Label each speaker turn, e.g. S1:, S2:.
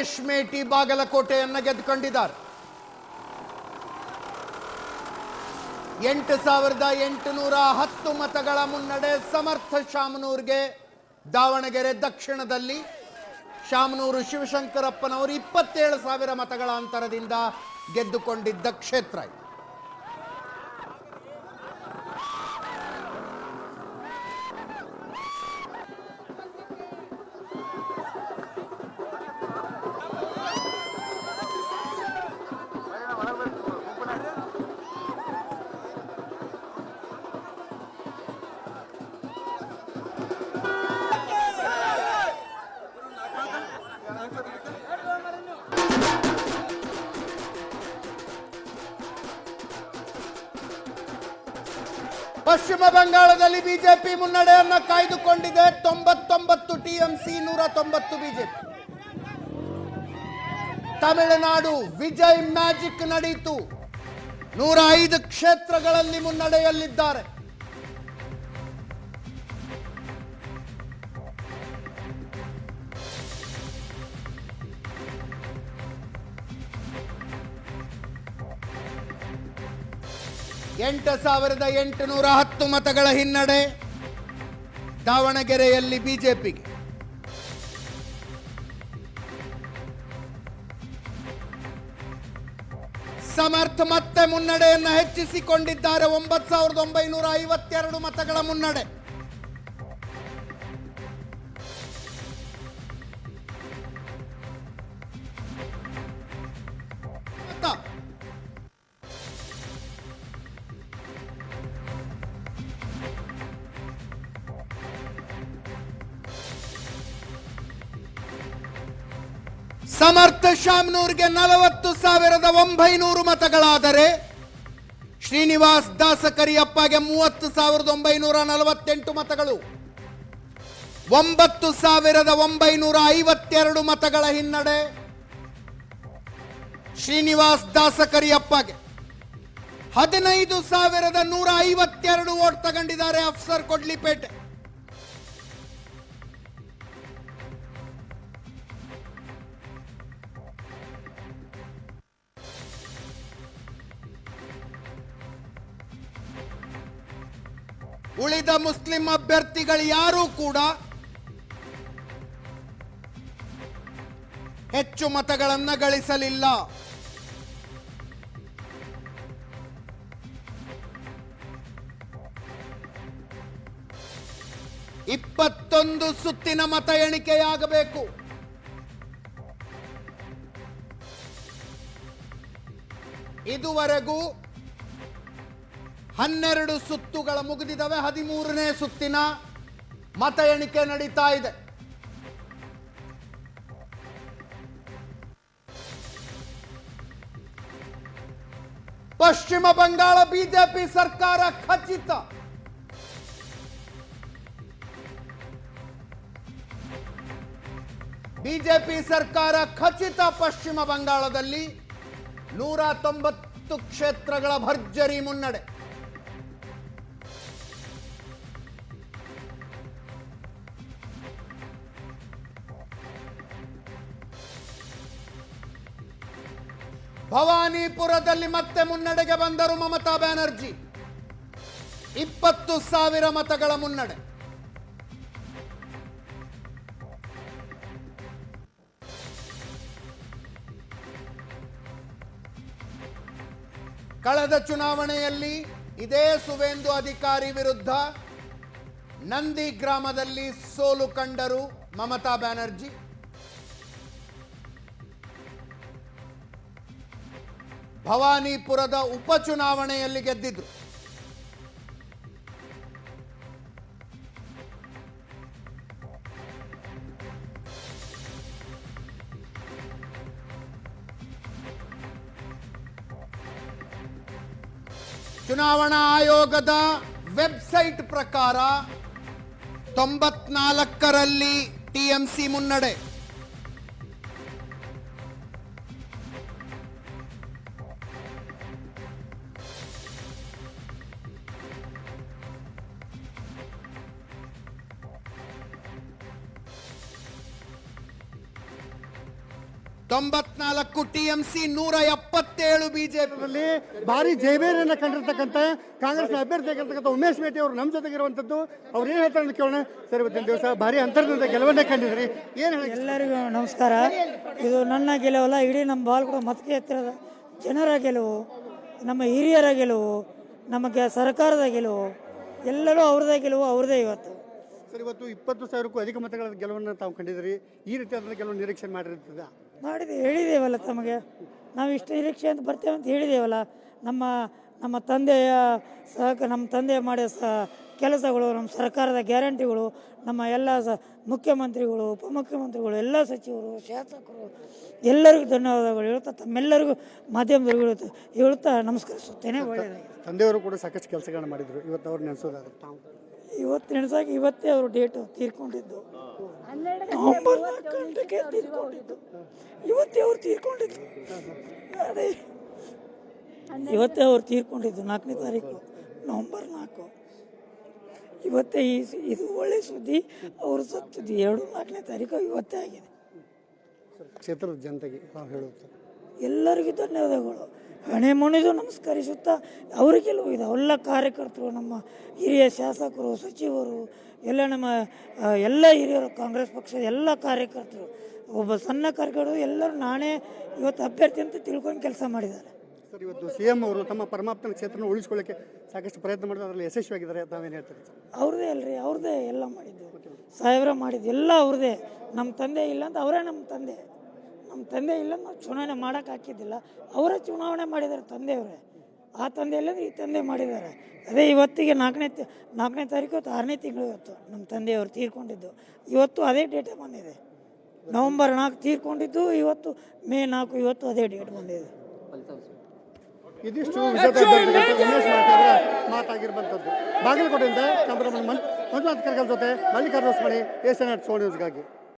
S1: ದಿನೇಶ್ ಮೇಟಿ ಬಾಗಲಕೋಟೆಯನ್ನು ಗೆದ್ದುಕೊಂಡಿದ್ದಾರೆ. 8,810 ಮತಗಳ ಮುನ್ನಡೆ ಸಮರ್ಥ ಶಾಮನೂರ್ಗೆ. ದಾವಣಗೆರೆ ದಕ್ಷಿಣದಲ್ಲಿ ಶಾಮನೂರು ಶಿವಶಂಕರಪ್ಪನವರು 27,000 ಮತಗಳ ಅಂತರದಿಂದ ಗೆದ್ದುಕೊಂಡಿದ್ದ ಕ್ಷೇತ್ರ. ಪಶ್ಚಿಮ ಬಂಗಾಳದಲ್ಲಿ ಬಿಜೆಪಿ ಮುನ್ನಡೆಯನ್ನು ಕಾಯ್ದುಕೊಂಡಿದೆ. 99 TMC, 190 BJP. Tamil Nadu Vijay magic ನಡೆಯಿತು. 105 ಕ್ಷೇತ್ರಗಳಲ್ಲಿ ಮುನ್ನಡೆಯಲ್ಲಿದ್ದಾರೆ. ಎಂಟು 8,810 ಮತಗಳ ಹಿನ್ನಡೆ ದಾವಣಗೆರೆಯಲ್ಲಿ ಬಿಜೆಪಿಗೆ. ಸಮರ್ಥ ಮತ್ತೆ ಮುನ್ನಡೆಯನ್ನು ಹೆಚ್ಚಿಸಿಕೊಂಡಿದ್ದಾರೆ. 9,952 ಮತಗಳ ಮುನ್ನಡೆ. ಸಮರ್ಥ ಶಾಮನೂರ್ಗೆ 40,900 ಮತಗಳಾದರೆ ಶ್ರೀನಿವಾಸ್ ದಾಸಕರಿಯಪ್ಪಗೆ 30,948 ಮತಗಳು. 9,952 ಮತಗಳ ಹಿನ್ನಡೆ ಶ್ರೀನಿವಾಸ್ ದಾಸಕರಿಯಪ್ಪಗೆ. 15,152 ವೋಟ್ ತಗೊಂಡಿದ್ದಾರೆ ಅಫ್ಸರ್ ಕೊಡ್ಲಿಪೇಟೆ. ಉಳಿದ ಮುಸ್ಲಿಂ ಅಭ್ಯರ್ಥಿಗಳು ಯಾರೂ ಕೂಡ ಹೆಚ್ಚು ಮತಗಳನ್ನು ಗಳಿಸಲಿಲ್ಲ. ಇಪ್ಪತ್ತೊಂದು ಸುತ್ತಿನ ಮತ ಎಣಿಕೆಯಾಗಬೇಕು. ಇದುವರೆಗೂ 12 ಸುತ್ತುಗಳ ಮುಗಿದಿದ್ದಾವೆ. 13ನೇ ಸುತ್ತಿನ ಮತ ಎಣಿಕೆ ನಡೀತಾ ಇದೆ. ಪಶ್ಚಿಮ ಬಂಗಾಳ ಬಿಜೆಪಿ ಸರ್ಕಾರ ಖಚಿತ. ಬಿಜೆಪಿ ಸರ್ಕಾರ ಖಚಿತ. ಪಶ್ಚಿಮ ಬಂಗಾಳದಲ್ಲಿ 190 ಕ್ಷೇತ್ರಗಳ ಭರ್ಜರಿ ಮುನ್ನಡೆ. ಭವಾನಿಪುರದಲ್ಲಿ ಮತ್ತೆ ಮುನ್ನಡೆಗೆ ಬಂದರು ಮಮತಾ ಬ್ಯಾನರ್ಜಿ. 20,000 ಮತಗಳ ಮುನ್ನಡೆ. ಕಳೆದ ಚುನಾವಣೆಯಲ್ಲಿ ಇದೇ ಸುವೇಂದು ಅಧಿಕಾರಿ ವಿರುದ್ಧ ನಂದಿ ಗ್ರಾಮದಲ್ಲಿ ಸೋಲು ಕಂಡರು ಮಮತಾ ಬ್ಯಾನರ್ಜಿ. ಭವಾನಿಪುರದ ಉಪಚುನಾವಣೆಯಲ್ಲಿ ಗೆದ್ದಿದ್ರು. ಚುನಾವಣಾ ಆಯೋಗದ ವೆಬ್ಸೈಟ್ ಪ್ರಕಾರ 94ರಲ್ಲಿ ಟಿಎಂಸಿ ಮುನ್ನಡೆ. 94 ಟಿಎಂಸಿ 177 ಬಿಜೆಪಿ.
S2: ಭಾರಿ ಜಯಬೇರನ್ನ ಕಂಡಿರ್ತಕ್ಕಂಥ ಕಾಂಗ್ರೆಸ್ನ ಅಭ್ಯರ್ಥಿ ಆಗಿರ್ತಕ್ಕಂಥ ಉಮೇಶ್ ಮೇಟಿ ಅವರು ನಮ್ಮ ಜೊತೆಗಿರುವಂಥದ್ದು. ಅವ್ರು ಏನು ಹೇಳ್ತಾರೆ ಅಂತ ಕೇಳೋಣ. ಸರ್, ಇವತ್ತಿನ ದಿವಸ ಭಾರಿ ಅಂತರದಿಂದ ಗೆಲುವನ್ನೇ ಕಂಡಿದ್ರಿ, ಏನು ಹೇಳಿ?
S3: ಎಲ್ಲರಿಗೂ ನಮಸ್ಕಾರ. ಇದು ನನ್ನ ಗೆಲುವಲ್ಲ, ಇಡೀ ನಮ್ಮ ಬಾಲ್ಕೋಟ ಮತಕ್ಷೇತ್ರದ ಜನರ ಗೆಲುವು, ನಮ್ಮ ಹಿರಿಯರ ಗೆಲುವು, ನಮಗೆ ಸರ್ಕಾರದ ಗೆಲುವು, ಎಲ್ಲರೂ ಅವ್ರದೇ ಗೆಲುವು, ಅವ್ರದೇ ಇವತ್ತು.
S2: ಸರ್, ಇವತ್ತು 20,000ಕ್ಕೂ ಅಧಿಕ ಮತಗಳ ಗೆಲುವನ್ನು ತಾವು ಕಂಡಿದ್ರಿ. ಈ ರೀತಿಯಾದ ಗೆಲುವು ನಿರೀಕ್ಷೆ ಮಾಡಿರ್ತದ?
S3: ಹೇಳಿದ್ದೇವಲ್ಲ ತಮಗೆ, ನಾವು ಇಷ್ಟು ನಿರೀಕ್ಷೆ ಅಂತ ಬರ್ತೇವೆ ಅಂತ ಹೇಳಿದ್ದೇವಲ್ಲ. ನಮ್ಮ ತಂದೆಯ ನಮ್ಮ ತಂದೆ ಮಾಡಿದ ಕೆಲಸಗಳು, ನಮ್ಮ ಸರ್ಕಾರದ ಗ್ಯಾರಂಟಿಗಳು, ನಮ್ಮ ಎಲ್ಲ ಮುಖ್ಯಮಂತ್ರಿಗಳು, ಉಪಮುಖ್ಯಮಂತ್ರಿಗಳು, ಎಲ್ಲ ಸಚಿವರು, ಶಾಸಕರು ಎಲ್ಲರಿಗೂ ಧನ್ಯವಾದಗಳು ಹೇಳ್ತಾ, ತಮ್ಮೆಲ್ಲರಿಗೂ ಮಾಧ್ಯಮದವರು ಹೇಳ್ತಾ ನಮಸ್ಕರಿಸುತ್ತೇನೆ. ಒಳ್ಳೆಯದಾಗಿ
S2: ತಂದೆಯವರು ಕೂಡ ಸಾಕಷ್ಟು ಕೆಲಸಗಳನ್ನ ಮಾಡಿದ್ರು. ಇವತ್ತು ಅವ್ರು ನೆನೆಸೋದಾದ್ರೆ ತಾವು
S3: ಇವತ್ತು ನೆನೆಸಾಗಿ ಇವತ್ತೇ ಅವರು ಡೇಟು ತೀರ್ಕೊಂಡಿದ್ದು, ನವೆಂಬರ್ 4 ಗಂಟೆಗೆ ತೀರ್ಕೊಂಡಿದ್ದು. ಇವತ್ತೇ ಅವ್ರು ತೀರ್ಕೊಂಡಿದ್ದು. ಅದೇ ಇವತ್ತೇ ಅವ್ರು ತೀರ್ಕೊಂಡಿದ್ದು 4ನೇ ತಾರೀಕು ನವೆಂಬರ್ 4. ಇವತ್ತೇ ಇದು ಒಳ್ಳೆ ಸುದ್ದಿ. ಅವರು ಸತ್ತಿದ್ದು 4ನೇ ತಾರೀಕು ಇವತ್ತೇ ಆಗಿದೆ.
S2: ಕ್ಷೇತ್ರದ ಜನತೆಗೆ ನಾವು ಹೇಳುತ್ತೆ
S3: ಎಲ್ಲರಿಗೂ ಧನ್ಯವಾದಗಳು. ಹಣೆ ಮುಣಿದು ನಮಸ್ಕರಿಸುತ್ತಾ ಅವರಿಗೆಲ್ಲೂ ಇದೆ ಎಲ್ಲ ಕಾರ್ಯಕರ್ತರು, ನಮ್ಮ ಹಿರಿಯ ಶಾಸಕರು, ಸಚಿವರು, ಎಲ್ಲ ನಮ್ಮ ಎಲ್ಲ ಹಿರಿಯರು, ಕಾಂಗ್ರೆಸ್ ಪಕ್ಷದ ಎಲ್ಲ ಕಾರ್ಯಕರ್ತರು, ಒಬ್ಬ ಸಣ್ಣ ಕಾರ್ಯಕರ್ತರು ಎಲ್ಲರೂ ನಾನೇ ಇವತ್ತು ಅಭ್ಯರ್ಥಿ ಅಂತ ತಿಳ್ಕೊಂಡು ಕೆಲಸ ಮಾಡಿದ್ದಾರೆ.
S2: ಸರ್, ಇವತ್ತು CM ಅವರು ತಮ್ಮ ಪರಮಾಪ್ತನ ಕ್ಷೇತ್ರನ ಉಳಿಸ್ಕೊಳ್ಳೋಕ್ಕೆ ಸಾಕಷ್ಟು ಪ್ರಯತ್ನ ಮಾಡಿದ್ರು, ಅದರಲ್ಲಿ ಯಶಸ್ವಿಯಾಗಿದ್ದಾರೆ. ತಾವೇನು ಹೇಳ್ತಾರೆ?
S3: ಅವ್ರದ್ದೇ ಅಲ್ರಿ, ಅವ್ರದ್ದೇ ಎಲ್ಲ ಮಾಡಿದ್ದು, ಸಾಹೇಬ್ರ ಮಾಡಿದ್ದು ಎಲ್ಲ ಅವ್ರದ್ದೇ. ನಮ್ಮ ತಂದೆ ಇಲ್ಲ ಅಂತ ಅವರೇ ನಮ್ಮ ತಂದೆ. ನಮ್ಮ ತಂದೆ ಇಲ್ಲ ನಾವು ಚುನಾವಣೆ ಮಾಡೋಕೆ ಹಾಕಿದ್ದಿಲ್ಲ, ಅವರೇ ಚುನಾವಣೆ ಮಾಡಿದ್ದಾರೆ ತಂದೆಯವರೇ. ಆ ತಂದೆ ಇಲ್ಲಂದ್ರೆ ಈ ತಂದೆ ಮಾಡಿದ್ದಾರೆ. ಅದೇ ಇವತ್ತಿಗೆ 4ನೇ ತಾರೀಕು 6ನೇ ತಿಂಗಳು ಇವತ್ತು ನಮ್ಮ ತಂದೆಯವರು ತೀರ್ಕೊಂಡಿದ್ದು. ಇವತ್ತು ಅದೇ ಡೇಟೇ ಬಂದಿದೆ. ನವೆಂಬರ್ 4 ತೀರ್ಕೊಂಡಿದ್ದು, ಇವತ್ತು ಮೇ 4, ಇವತ್ತು ಅದೇ ಡೇಟ್ ಬಂದಿದೆ.
S2: ಇದಿಷ್ಟು ಉಮೇಶ್ ಮಾತಾಡಿದ್ರೆ ಮಾತಾಗಿರುವಂಥದ್ದು. ಬಾಗಲಕೋಟೆಯಿಂದ ಕ್ಯಾಮ್ರಾಮನ್ ಮಂಜುನಾಥ್ ಕರ್ಗಲ್ ಜೊತೆ ಮಲ್ಲಿಕಾರ್ಜುನ ಸ್ಮಣಿ, ಏಷ್ಯಾನೆಟ್ 7 ನ್ಯೂಸ್ಗಾಗಿ.